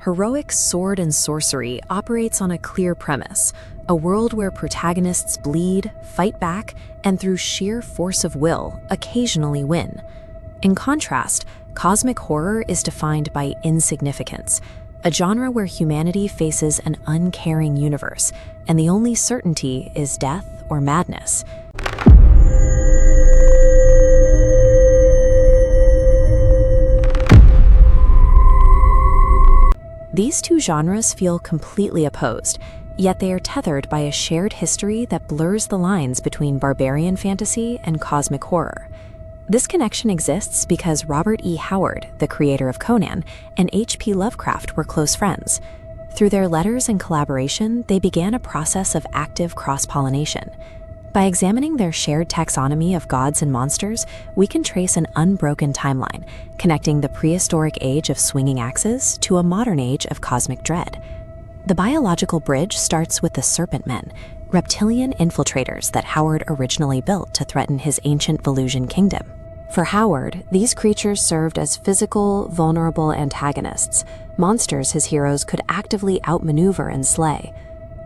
Heroic sword and sorcery operates on a clear premise, a world where protagonists bleed, fight back, and through sheer force of will, occasionally win. In contrast, cosmic horror is defined by insignificance, a genre where humanity faces an uncaring universe, and the only certainty is death or madness. These two genres feel completely opposed, yet they are tethered by a shared history that blurs the lines between barbarian fantasy and cosmic horror. This connection exists because Robert E. Howard, the creator of Conan, and H.P. Lovecraft were close friends. Through their letters and collaboration, they began a process of active cross-pollination. By examining their shared taxonomy of gods and monsters, we can trace an unbroken timeline, connecting the prehistoric age of swinging axes to a modern age of cosmic dread. The biological bridge starts with the Serpent Men, reptilian infiltrators that Howard originally built to threaten his ancient Valusian kingdom. For Howard, these creatures served as physical, vulnerable antagonists, monsters his heroes could actively outmaneuver and slay.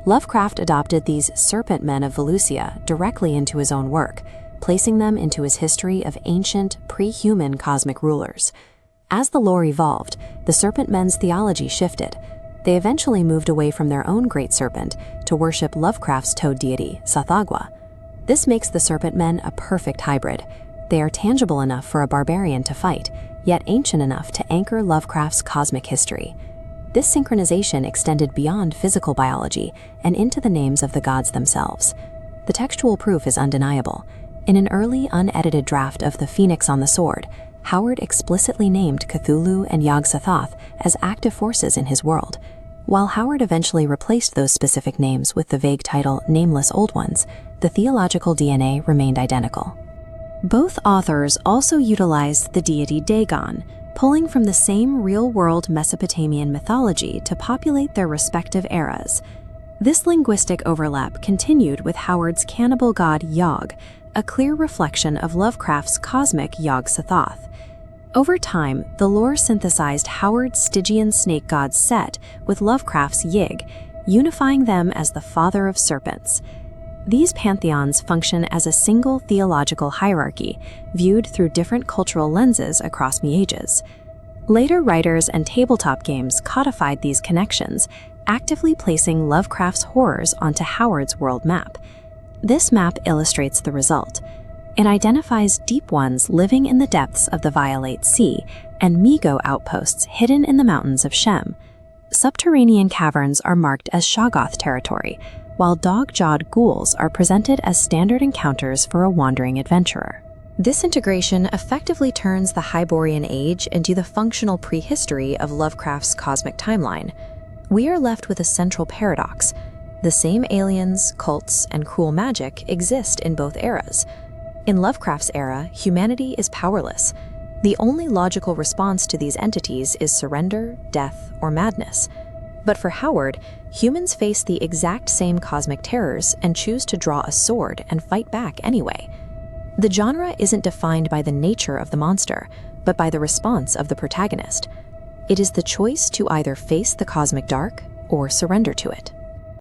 Lovecraft adopted these Serpent Men of Valusia directly into his own work, placing them into his history of ancient, pre-human cosmic rulers. As the lore evolved, the Serpent Men's theology shifted. They eventually moved away from their own great serpent to worship Lovecraft's toad deity, Tsathoggua. This makes the Serpent Men a perfect hybrid. They are tangible enough for a barbarian to fight, yet ancient enough to anchor Lovecraft's cosmic history. This synchronization extended beyond physical biology and into the names of the gods themselves. The textual proof is undeniable. In an early, unedited draft of The Phoenix on the Sword, Howard explicitly named Cthulhu and yog-sothoth as active forces in his world. While Howard eventually replaced those specific names with the vague title Nameless Old Ones, the theological DNA remained identical. Both authors also utilized the deity Dagon, pulling from the same real-world Mesopotamian mythology to populate their respective eras. This linguistic overlap continued with Howard's cannibal god Yog, a clear reflection of Lovecraft's cosmic yog-sothoth. Over time, the lore synthesized Howard's Stygian snake god Set with Lovecraft's Yig, unifying them as the father of serpents. These pantheons function as a single theological hierarchy, viewed through different cultural lenses across the ages. Later writers and tabletop games codified these connections, actively placing Lovecraft's horrors onto Howard's world map. This map illustrates the result. It identifies deep ones living in the depths of the Violate Sea and Migo outposts hidden in the mountains of Shem. Subterranean caverns are marked as Shoggoth territory, while dog-jawed ghouls are presented as standard encounters for a wandering adventurer. This integration effectively turns the Hyborian Age into the functional prehistory of Lovecraft's cosmic timeline. We are left with a central paradox. The same aliens, cults, and cruel magic exist in both eras. In Lovecraft's era, humanity is powerless. The only logical response to these entities is surrender, death, or madness. But for Howard, humans face the exact same cosmic terrors and choose to draw a sword and fight back anyway. The genre isn't defined by the nature of the monster, but by the response of the protagonist. It is the choice to either face the cosmic dark or surrender to it.